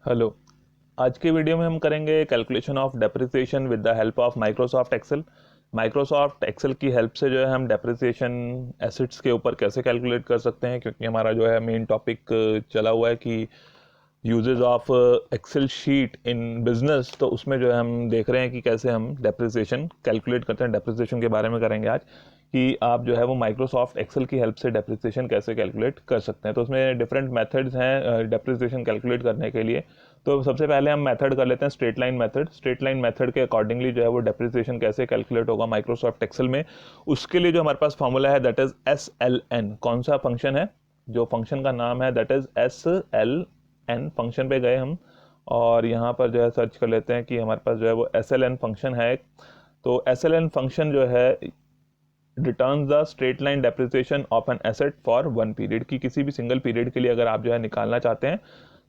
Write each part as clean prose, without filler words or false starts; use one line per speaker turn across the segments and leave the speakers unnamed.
Hello. आज के video में हम करेंगे calculation of depreciation with the help of Microsoft Excel. Microsoft Excel की हेल्प से जो है हम डेप्रिसिएशन एसेट्स के ऊपर कैसे कैलकुलेट कर सकते हैं, क्योंकि हमारा जो है मेन टॉपिक चला हुआ है कि uses of Excel sheet in business. तो उसमें जो है हम देख रहे हैं कि कैसे हम डेप्रिसिएशन कैलकुलेट करते हैं। डेप्रिसिएशन के बारे में करेंगे आज कि आप जो है वो माइक्रोसॉफ्ट एक्सेल की हेल्प से डेप्रिसिएशन कैसे कैलकुलेट कर सकते हैं। तो उसमें डिफरेंट मेथड्स हैं डेप्रिसिएशन कैलकुलेट करने के लिए। तो सबसे पहले हम मेथड कर लेते हैं straight line method. Straight line method के अकॉर्डिंगली जो है वो डेप्रिसिएशन कैसे कैलकुलेट होगा माइक्रोसॉफ्ट एक्सेल में, उसके लिए जो हमारे पास फॉर्मूला है दैट इज SLN। कौन सा फंक्शन है? जो फंक्शन का नाम है दैट इज SLN। फंक्शन पे गए हम और यहाँ पर जो है सर्च कर लेते हैं कि हमारे पास जो है वो SLN फंक्शन है। तो SLN फंक्शन जो है return the straight line depreciation of an asset for one period, की किसी भी सिंगल पीरियड के लिए अगर आप जो है निकालना चाहते हैं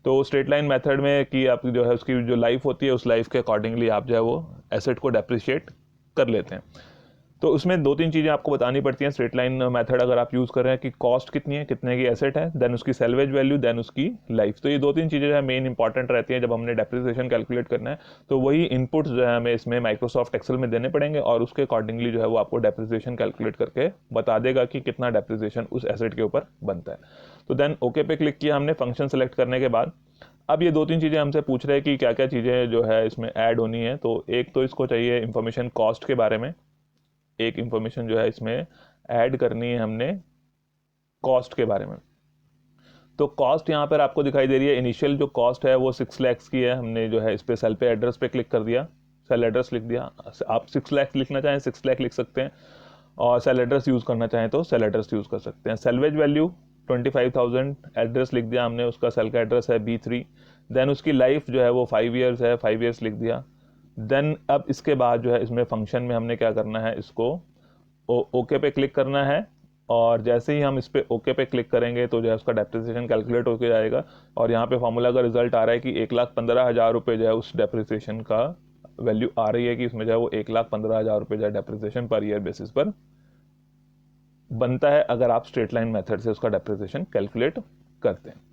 तो स्ट्रेट लाइन मेथड में कि आप जो है उसकी जो लाइफ होती है उस लाइफ के अकॉर्डिंगली आप जो है वो एसेट को डेप्रिशिएट कर लेते हैं। तो उसमें दो तीन चीज़ें आपको बतानी पड़ती हैं स्ट्रेट लाइन मेथड अगर आप यूज़ कर रहे हैं कि कॉस्ट कितनी है, कितने की एसेट है, देन उसकी सेल्वेज वैल्यू, देन उसकी लाइफ। तो ये दो तीन चीज़ें जो है मेन इंपॉर्टेंट रहती हैं जब हमने डेप्रिसिएशन कैलकुलेट करना है। तो वही इनपुट्स जो है हमें इसमें माइक्रोसॉफ्ट एक्सेल में देने पड़ेंगे और उसके अकॉर्डिंगली जो है वो आपको डेप्रिसिएशन कैलकुलेट करके बता देगा कि कितना डेप्रिसिएशन उस एसेट के ऊपर बनता है। तो देन ओके पे क्लिक किया हमने फंक्शन सेलेक्ट करने के बाद। अब ये दो तीन चीज़ें हमसे पूछ रहे हैं कि क्या क्या चीज़ें जो है इसमें ऐड होनी है। तो एक तो इसको चाहिए इंफॉर्मेशन कॉस्ट के बारे में, एक इंफॉर्मेशन जो है इसमें ऐड करनी है हमने कॉस्ट के बारे में। तो कॉस्ट यहाँ पर आपको दिखाई दे रही है, इनिशियल जो कॉस्ट है वो 6 लाख की है। हमने जो है इस पे सेल पे एड्रेस पे क्लिक कर दिया, सेल एड्रेस लिख दिया। आप 6 लाख लिखना चाहें 6 लाख लिख सकते हैं और सेल एड्रेस यूज़ करना चाहें तो सेल एड्रेस यूज़ कर सकते हैं। सेलवेज वैल्यू 25,000, एड्रेस लिख दिया हमने, उसका सेल का एड्रेस है B3। देन उसकी लाइफ जो है वो 5 ईयर्स है, 5 ईयर्स लिख दिया। देन अब इसके बाद जो है इसमें फंक्शन में हमने क्या करना है, इसको ओके पे क्लिक करना है और जैसे ही हम इस पे ओके पे क्लिक करेंगे तो जो है उसका डेप्रिसिएशन कैलकुलेट होकर जाएगा। और यहाँ पे फॉर्मूला का रिजल्ट आ रहा है कि 1,15,000 रुपये जो है उस डेप्रिसिएशन का वैल्यू आ रही है कि उसमें जो है वो 1,15,000 रुपये जो है डेप्रिसिएशन पर ईयर बेसिस पर बनता है अगर आप स्ट्रेट लाइन मेथड से उसका डेप्रिसिएशन कैलकुलेट करते हैं।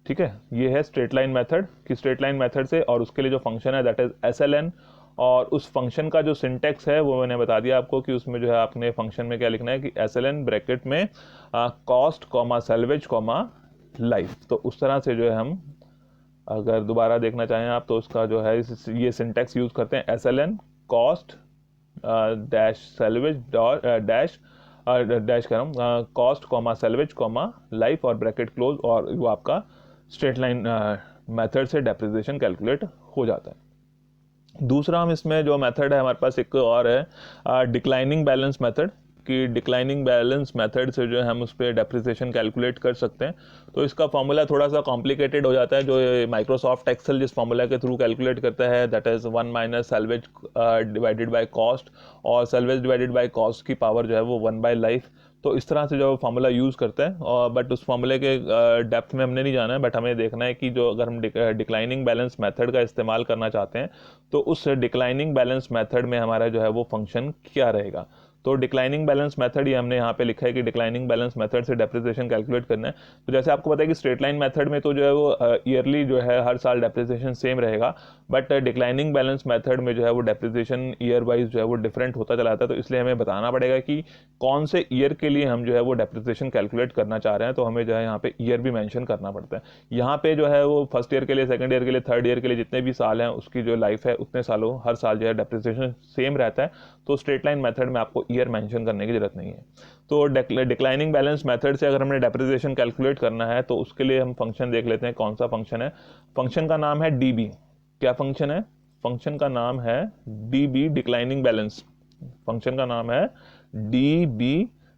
ठीक है, ये है स्ट्रेट लाइन मेथड कि स्ट्रेट लाइन मेथड से, और उसके लिए जो फंक्शन है दैट इज SLN। और उस फंक्शन का जो सिंटेक्स है वो मैंने बता दिया आपको कि उसमें जो है आपने फंक्शन में क्या लिखना है कि SLN ब्रैकेट में cost comma salvage comma life. तो उस तरह से जो है हम अगर दोबारा देखना चाहें आप तो उसका जो है ये सिंटेक्स यूज करते हैं SLN cost dash salvage dash dash कर रहा हूँ cost comma salvage comma life और ब्रैकेट क्लोज, और वो आपका स्ट्रेट लाइन मेथड से डेप्रिसिएशन कैलकुलेट हो जाता है। दूसरा हम इसमें जो मेथड है हमारे पास एक और है डिक्लाइनिंग बैलेंस मेथड, कि डिक्लाइनिंग बैलेंस मेथड से जो है हम उस पर डेप्रिसिएशन कैलकुलेट कर सकते हैं। तो इसका फॉर्मूला थोड़ा सा कॉम्प्लिकेटेड हो जाता है। जो माइक्रोसॉफ्ट एक्सेल जिस फॉर्मूला के थ्रू कैलकुलेट करता है that is 1 minus salvage divided by cost, और सेल्वेज डिवाइडेड बाय कॉस्ट की पावर जो है वो 1 बाय लाइफ। तो इस तरह से जो फार्मूला यूज़ करते हैं, और बट उस फार्मूले के डेप्थ में हमने नहीं जाना है। बट हमें देखना है कि जो अगर हम डिक्लाइनिंग बैलेंस मेथड का इस्तेमाल करना चाहते हैं तो उस डिक्लाइनिंग बैलेंस मेथड में हमारा जो है वो फंक्शन क्या रहेगा। तो डिक्लाइनिंग बैलेंस मेथड ये हमने यहाँ पे लिखा है कि डिक्लाइनिंग बैलेंस मेथड से डेप्रिसिएशन कैलकुलेट करना है। तो जैसे आपको पता है कि स्ट्रेट लाइन मेथड में तो जो है वो ईयरली जो है हर साल डेप्रिसिएशन सेम रहेगा, बट डिक्लाइनिंग बैलेंस मेथड में जो है वो डेप्रिसिएशन ईयर वाइज जो है वो डिफरेंट होता चला जाता है। तो इसलिए हमें बताना पड़ेगा कि कौन से ईयर के लिए हम जो है वो डेप्रिसिएशन कैलकुलेट करना चाह रहे हैं। तो हमें जो है यहाँ पे ईयर भी मेंशन करना पड़ता है। यहाँ पे जो है वो फर्स्ट ईयर के लिए, सेकंड ईयर के लिए, थर्ड ईयर के लिए जितने भी साल हैं उसकी जो लाइफ है उतने सालों हर साल जो है डेप्रिसिएशन सेम रहता है। तो स्ट्रेट लाइन मेथड में आपको ईयर मेंशन करने की जरूरत नहीं है। तो डिक्लाइनिंग बैलेंस मेथड से अगर हमने डेप्रिसिएशन कैलकुलेट करना है तो उसके लिए हम फंक्शन देख लेते हैं कौन सा फंक्शन है। फंक्शन का नाम है DB। क्या फंक्शन है? फंक्शन का नाम है DB डिक्लाइनिंग बैलेंस। फंक्शन का नाम है DB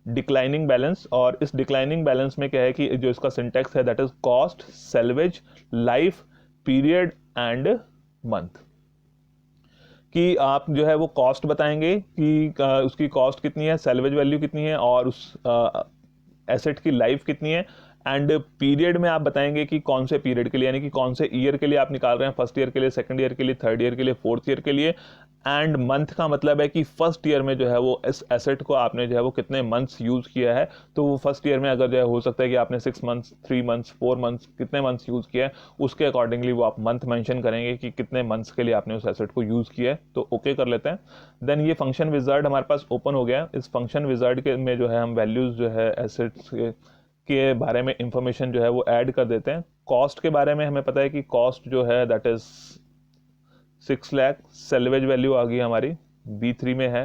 डिक्लाइनिंग बैलेंस। और इस डिक्लाइनिंग बैलेंस में क्या है कि जो इसका सिंटेक्स है that is cost salvage life period and month, कि आप जो है वो कॉस्ट बताएंगे कि उसकी कॉस्ट कितनी है, सेल्वेज वैल्यू कितनी है और उस एसेट की लाइफ कितनी है, एंड पीरियड में आप बताएंगे कि कौन से पीरियड के लिए, यानी कि कौन से ईयर के लिए आप निकाल रहे हैं, फर्स्ट ईयर के लिए, सेकंड ईयर के लिए, थर्ड ईयर के लिए, फोर्थ ईयर के लिए। एंड मंथ का मतलब है कि फर्स्ट ईयर में जो है वो इस एसेट को आपने जो है वो कितने मंथ्स यूज़ किया है। तो वो फर्स्ट ईयर में अगर जो है हो सकता है कि आपने 6 मंथ्स, 3 मंथ्स, 4 मंथ्स, कितने मंथ्स यूज़ किया है, उसके अकॉर्डिंगली वो आप मंथ मेंशन करेंगे कि कितने मंथ्स के लिए आपने उस एसेट को यूज़ किया है। तो ओके कर लेते हैं। देन ये फंक्शन विजार्ड हमारे पास ओपन हो गया। इस फंक्शन विजार्ड के में जो है हम वैल्यूज़ जो है एसेट्स के बारे में इंफॉर्मेशन जो है वो ऐड कर देते हैं। कॉस्ट के बारे में हमें पता है कि कॉस्ट जो है that is 6 lakh. Salvage value आ गई हमारी B3 में है।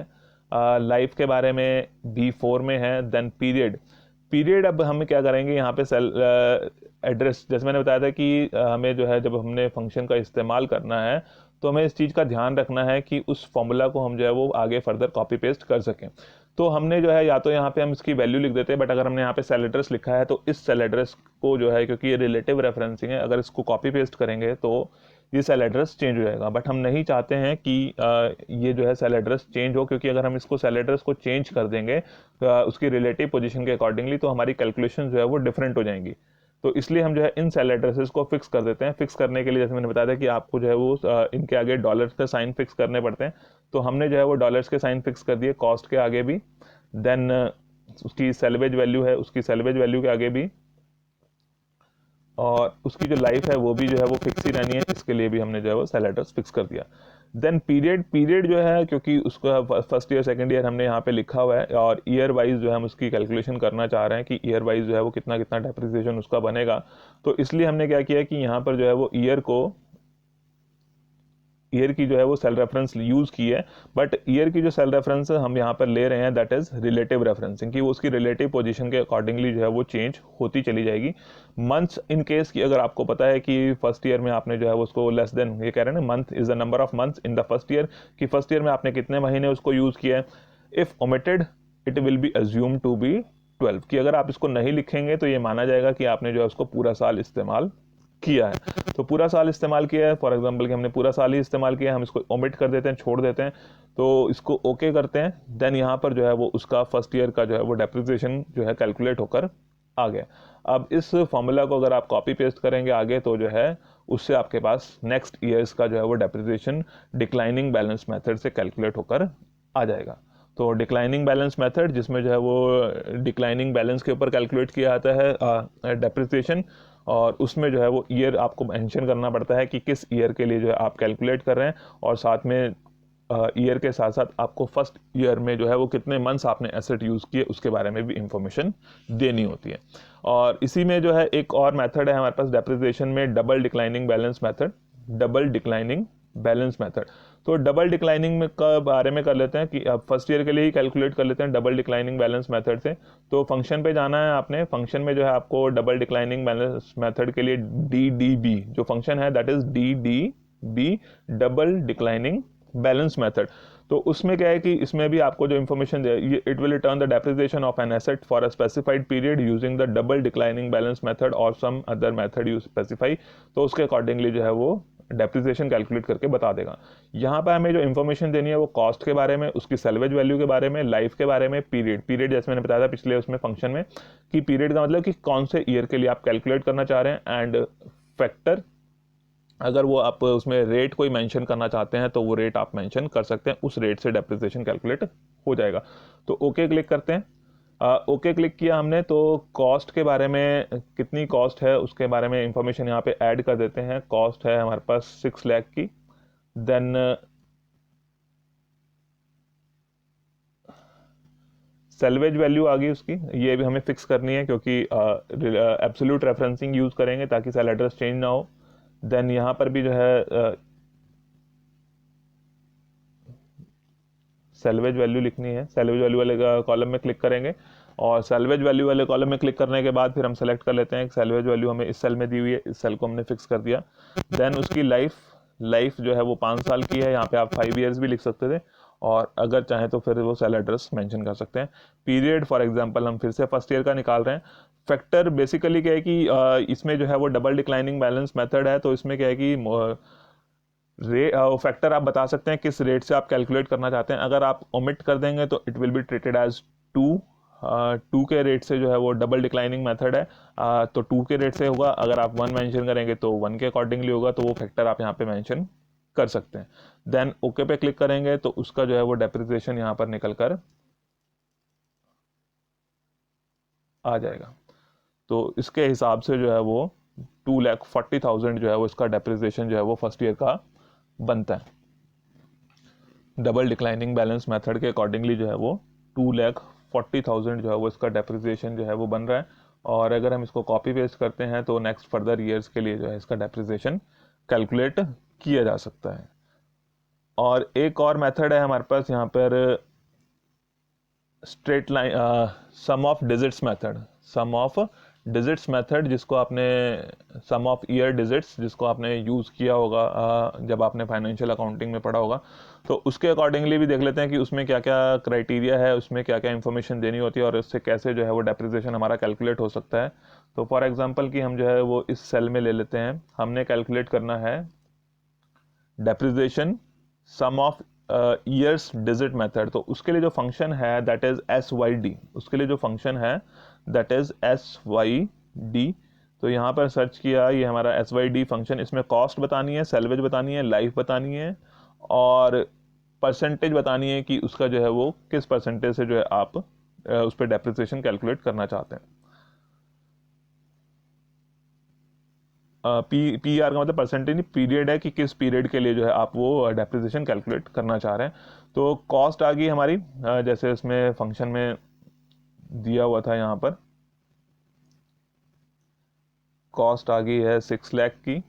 लाइफ के बारे में B4 में है। देन पीरियड, पीरियड अब हम क्या करेंगे यहाँ पे सेल एड्रेस, जैसे मैंने बताया था कि हमें जो है जब हमने फंक्शन का इस्तेमाल करना है तो हमें इस चीज़ का ध्यान रखना है कि उस फॉर्मूला को हम जो है वो आगे फर्दर कॉपी पेस्ट कर सकें। तो हमने जो है या तो यहाँ पे हम इसकी वैल्यू लिख देते हैं, बट अगर हमने यहाँ पे सेल एड्रेस लिखा है तो इस सेल एड्रेस को जो है, क्योंकि ये रिलेटिव रेफरेंसिंग है, अगर इसको कॉपी पेस्ट करेंगे तो ये सेल एड्रेस चेंज हो जाएगा। बट हम नहीं चाहते हैं कि ये जो है सेल एड्रेस चेंज हो, क्योंकि अगर हम इसको सेल एड्रेस को चेंज कर देंगे उसकी रिलेटिव पोजीशन के अकॉर्डिंगली तो हमारी कैलकुलेशन जो है वो डिफरेंट हो जाएंगी। तो इसलिए हम जो है इन सेल एड्रेसेस को फिक्स कर देते हैं। फिक्स करने के लिए जैसे मैंने बताया था कि आपको जो है वो इनके आगे डॉलर्स के साइन फिक्स करने पड़ते हैं, तो हमने जो है वो डॉलर्स के साइन फिक्स कर दिए कॉस्ट के आगे भी। देन उसकी सेल्वेज वैल्यू है, उसकी सेल्वेज वैल्यू के आगे भी, और उसकी जो लाइफ है वो भी जो है वो फिक्स ही रहनी है, इसके लिए भी हमने जो है वो सेल एड्रेस फिक्स कर दिया। देन पीरियड, पीरियड जो है क्योंकि उसका फर्स्ट ईयर सेकंड ईयर हमने यहाँ पे लिखा हुआ है और ईयर वाइज जो है हम उसकी कैलकुलेशन करना चाह रहे हैं कि ईयर वाइज जो है वो कितना कितना डेप्रिसिएशन उसका बनेगा, तो इसलिए हमने क्या किया कि यहाँ पर जो है वो ईयर की जो है वो सेल रेफरेंस यूज़ की है। बट ईयर की जो सेल रेफरेंस हम यहाँ पर ले रहे हैं दैट इज़ रिलेटिव रेफरेंसिंग, कि वो उसकी रिलेटिव पोजीशन के अकॉर्डिंगली जो है वो चेंज होती चली जाएगी। मंथ्स इन केस की अगर आपको पता है कि फर्स्ट ईयर में आपने जो है उसको लेस देन, ये कह रहे हैं ना, month is the number of months in the first year, कि फर्स्ट ईयर में आपने कितने महीने उसको यूज़ किया है। If omitted it will be assumed to be 12, कि अगर आप इसको नहीं लिखेंगे तो ये माना जाएगा कि आपने जो है उसको पूरा साल इस्तेमाल किया है। तो पूरा साल इस्तेमाल किया है, फॉर एग्जांपल कि हमने पूरा साल ही इस्तेमाल किया है, हम इसको ओमिट कर देते हैं, छोड़ देते हैं, तो इसको ओके करते हैं। देन यहाँ पर जो है वो उसका फर्स्ट ईयर का जो है वो डेप्रिसिएशन जो है कैलकुलेट होकर आ गया। अब इस फॉर्मूला को अगर आप कॉपी पेस्ट करेंगे आगे तो जो है उससे आपके पास नेक्स्ट ईयर्स का जो है वो डेप्रिसिएशन डिक्लाइनिंग बैलेंस मेथड से कैलकुलेट होकर आ जाएगा। तो डिक्लाइनिंग बैलेंस मेथड जिसमें जो है वो डिक्लाइनिंग बैलेंस के ऊपर कैलकुलेट किया जाता है डेप्रिसिएशन, और उसमें जो है वो ईयर आपको मेंशन करना पड़ता है कि किस ईयर के लिए जो है आप कैलकुलेट कर रहे हैं, और साथ में ईयर के साथ साथ आपको फर्स्ट ईयर में जो है वो कितने मंथ्स आपने एसेट यूज़ किए उसके बारे में भी इंफॉर्मेशन देनी होती है। और इसी में जो है एक और मेथड है हमारे पास डेप्रिसिएशन में, double declining balance method. Double declining balance method, तो डबल डिक्लाइनिंग में का बारे में कर लेते हैं कि अब फर्स्ट ईयर के लिए ही कैलकुलेट कर लेते हैं डबल डिक्लाइनिंग बैलेंस मेथड से। तो फंक्शन पे जाना है आपने, फंक्शन में जो है आपको डबल डिक्लाइनिंग बैलेंस मेथड के लिए DDB जो फंक्शन है that is DDB, double declining balance method. तो उसमें क्या है कि इसमें भी आपको जो इन्फॉर्मेशन दे, it will return the depreciation of an asset for a specified period using the double declining balance method और some other method you specify, तो उसके अकॉर्डिंगली जो है वो डेप्रिसिएशन कैलकुलेट करके बता देगा। यहाँ पर हमें जो इन्फॉर्मेशन देनी है वो कॉस्ट के बारे में, उसकी सेल्वेज वैल्यू के बारे में, लाइफ के बारे में, पीरियड, पीरियड जैसे मैंने बताया था पिछले उसमें फंक्शन में कि पीरियड का मतलब कि कौन से ईयर के लिए आप कैलकुलेट करना चाह रहे हैं, एंड फैक्टर, अगर वो आप उसमें रेट कोई मेंशन करना चाहते हैं तो वो रेट आप मेंशन कर सकते हैं, उस रेट से डेप्रिसिएशन कैलकुलेट हो जाएगा। तो ओके क्लिक करते हैं। ओके क्लिक किया हमने तो कॉस्ट के बारे में, कितनी कॉस्ट है उसके बारे में इंफॉर्मेशन यहाँ पे ऐड कर देते हैं। कॉस्ट है हमारे पास 6 लाख की। देन सेल्वेज वैल्यू आ गई उसकी, ये भी हमें फिक्स करनी है क्योंकि एब्सोल्यूट रेफरेंसिंग यूज़ करेंगे ताकि सेल एड्रेस चेंज ना हो। देन यहाँ पर भी जो है सेल्वेज वैल्यू लिखनी है, सेल्वेज वैल्यू वाले कॉलम में क्लिक करेंगे, और सेल्वेज वैल्यू वाले कॉलम में क्लिक करने के बाद फिर हम सेलेक्ट कर लेते हैं सेल्वेज वैल्यू हमें इस सेल में दी हुई है, इस सेल को हमने फिक्स कर दिया। देन उसकी लाइफ जो है वो 5 साल की है, यहाँ पे आप 5 ईयर्स भी लिख सकते थे, और अगर चाहें तो फिर वो सेल एड्रेस मेंशन कर सकते हैं। पीरियड फॉर एग्जांपल हम फिर से फर्स्ट ईयर का निकाल रहे हैं। फैक्टर बेसिकली क्या है कि इसमें जो है वो डबल डिक्लाइनिंग बैलेंस मेथड है, तो इसमें क्या है कि फैक्टर आप बता सकते हैं किस रेट से आप कैलकुलेट करना चाहते हैं। अगर आप ओमिट कर देंगे तो it will be treated as 2, two के रेट से जो है वो डबल डिक्लाइनिंग मेथड है, तो टू के रेट से होगा। अगर आप वन मेंशन करेंगे तो वन के अकॉर्डिंगली होगा, तो वो फैक्टर आप यहाँ पे मेंशन कर सकते हैं। देन ओके पे क्लिक करेंगे तो उसका जो है वो डेप्रिसिएशन यहाँ पर निकल कर आ जाएगा। तो इसके हिसाब से जो है वो 2,40,000 जो है वो इसका डेप्रिसिएशन जो है वो फर्स्ट ईयर का बनता है। डबल डिक्लाइनिंग बैलेंस मेथड के अकॉर्डिंगली जो है वो 2,40,000 जो है वो इसका डेप्रिसिएशन जो है वो बन रहा है। और अगर हम इसको कॉपी पेस्ट करते हैं तो नेक्स्ट फर्दर ईयर्स के लिए जो है इसका डेप्रिसिएशन कैलकुलेट किया जा सकता है। और एक और मेथड है हमारे पास यहाँ पर, straight line sum of digits method. Sum of digits method जिसको आपने सम ऑफ ईयर डिजिट्स जिसको आपने यूज़ किया होगा जब आपने फाइनेंशियल अकाउंटिंग में पढ़ा होगा, तो उसके अकॉर्डिंगली भी देख लेते हैं कि उसमें क्या क्या क्राइटेरिया है, उसमें क्या क्या इन्फॉर्मेशन देनी होती है और उससे कैसे जो है वो डेप्रिसिएशन हमारा कैलकुलेट हो सकता है। तो फॉर एग्जांपल कि हम जो है वो इस सेल में ले लेते हैं, हमने कैलकुलेट करना है depreciation sum of years digit method. तो उसके लिए जो फंक्शन है दैट इज SYD, उसके लिए जो फंक्शन है दैट इज SYD। तो यहाँ पर सर्च किया, ये हमारा SYD फंक्शन, इसमें कॉस्ट बतानी है, सेल्वेज बतानी है, लाइफ बतानी है और परसेंटेज बतानी है कि उसका जो है वो किस परसेंटेज से जो है आप उस पर डेप्रिसिएशन कैलकुलेट करना चाहते हैं। PER का मतलब परसेंटेज नहीं, पीरियड है कि किस पीरियड के लिए जो है आप वो डेप्रिसिएशन कैलकुलेट करना चाह रहे हैं। तो कॉस्ट आ गई हमारी, जैसे इसमें फंक्शन में दिया हुआ था, यहाँ पर कॉस्ट आ गई है 6 लाख की।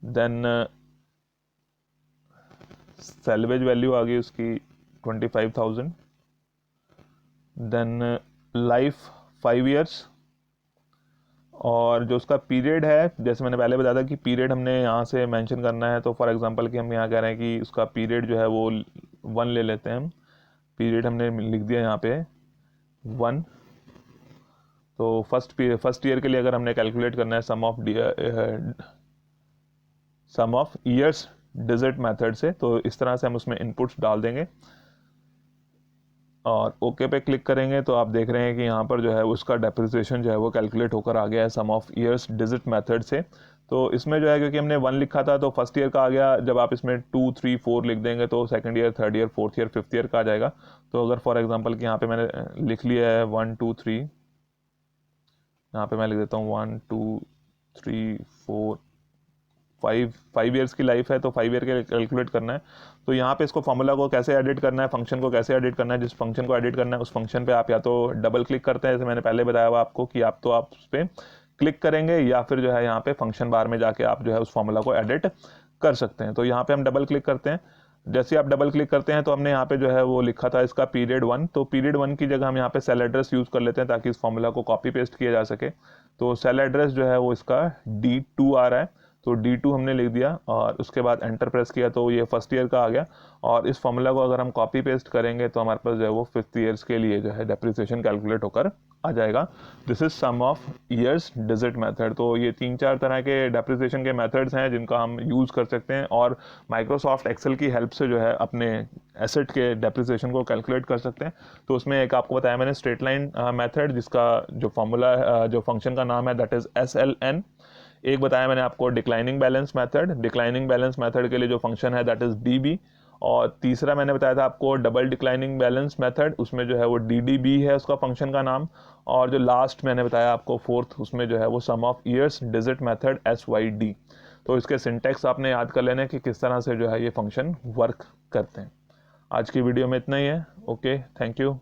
देन सेल्वेज वैल्यू आ गई उसकी 25,000। देन लाइफ 5 ईयर्स, और जो उसका पीरियड है जैसे मैंने पहले बताया था कि पीरियड हमने यहाँ से मेंशन करना है। तो फॉर एग्जांपल कि हम यहाँ कह रहे हैं कि उसका पीरियड जो है वो 1 ले लेते हैं हम, पीरियड हमने लिख दिया यहाँ पे 1। तो फर्स्ट ईयर के लिए अगर हमने कैलकुलेट करना है सम ऑफ ईयर्स डिजिट मेथड से, तो इस तरह से हम उसमें इनपुट्स डाल देंगे और ओके पे क्लिक करेंगे तो आप देख रहे हैं कि यहाँ पर जो है उसका डेप्रिसिएशन जो है वो कैलकुलेट होकर आ गया है सम ऑफ ईयर्स डिजिट मेथड से। तो इसमें जो है क्योंकि हमने 1 लिखा था तो फर्स्ट ईयर का आ गया, जब आप इसमें 2, 3, 4 लिख देंगे तो second year, third year, fourth year, fifth year का आ जाएगा। तो अगर फॉर एग्जांपल कि यहाँ पे मैंने लिख लिया है 1, 2, 3, यहाँ पे मैं लिख देता हूँ 1, 2, 3, 4, 5 ईयर्स की लाइफ है, तो 5 ईयर के कैलकुलेट करना है। तो यहाँ पे इसको फॉर्मूला को कैसे एडिट करना है, फंक्शन को कैसे एडिट करना है, जिस फंक्शन को एडिट करना है उस फंक्शन पे आप या तो डबल क्लिक करते हैं, जैसे मैंने पहले बताया हुआ आपको कि आप उस पर क्लिक करेंगे, या फिर जो है यहाँ पे फंक्शन बार में जाके आप जो है उस फॉर्मूला को एडिट कर सकते हैं। तो यहाँ पे हम डबल क्लिक करते हैं, जैसे आप डबल क्लिक करते हैं तो हमने यहाँ पे जो है वो लिखा था इसका पीरियड 1, तो पीरियड 1 की जगह हम यहाँ पे सेल एड्रेस यूज़ कर लेते हैं ताकि इस फॉर्मूला को कॉपी पेस्ट किया जा सके। तो सेल एड्रेस जो है वो इसका D2 आ रहा है, तो D2 हमने लिख दिया और उसके बाद एंटर प्रेस किया तो ये फर्स्ट ईयर का आ गया। और इस फॉर्मूला को अगर हम कॉपी पेस्ट करेंगे तो हमारे पास जो है वो 5th ईयर्स के लिए जो है डेप्रिसिएशन कैलकुलेट होकर आ जाएगा। This is sum of years digit method. तो ये 3-4 तरह के डेप्रिसिएशन के मेथड्स हैं जिनका हम यूज़ कर सकते हैं और माइक्रोसॉफ्ट एक्सेल की हेल्प से जो है अपने एसेट के डेप्रिसिएशन को कैलकुलेट कर सकते हैं। तो उसमें एक आपको बताया मैंने स्ट्रेट लाइन मेथड, जिसका जो फॉर्मूला जो फंक्शन का नाम है दैट इज SLN। एक बताया मैंने आपको declining balance method, declining balance method के लिए जो फंक्शन है दैट इज DB। और तीसरा मैंने बताया था आपको डबल डिक्लाइनिंग बैलेंस मेथड, उसमें जो है वो DDB है उसका फंक्शन का नाम। और जो लास्ट मैंने बताया आपको फोर्थ, उसमें जो है वो sum of years digit method SYD। तो इसके सिंटेक्स आपने याद कर लेना कि किस तरह से जो है ये फंक्शन वर्क करते हैं। आज की वीडियो में इतना ही है। Okay, thank you.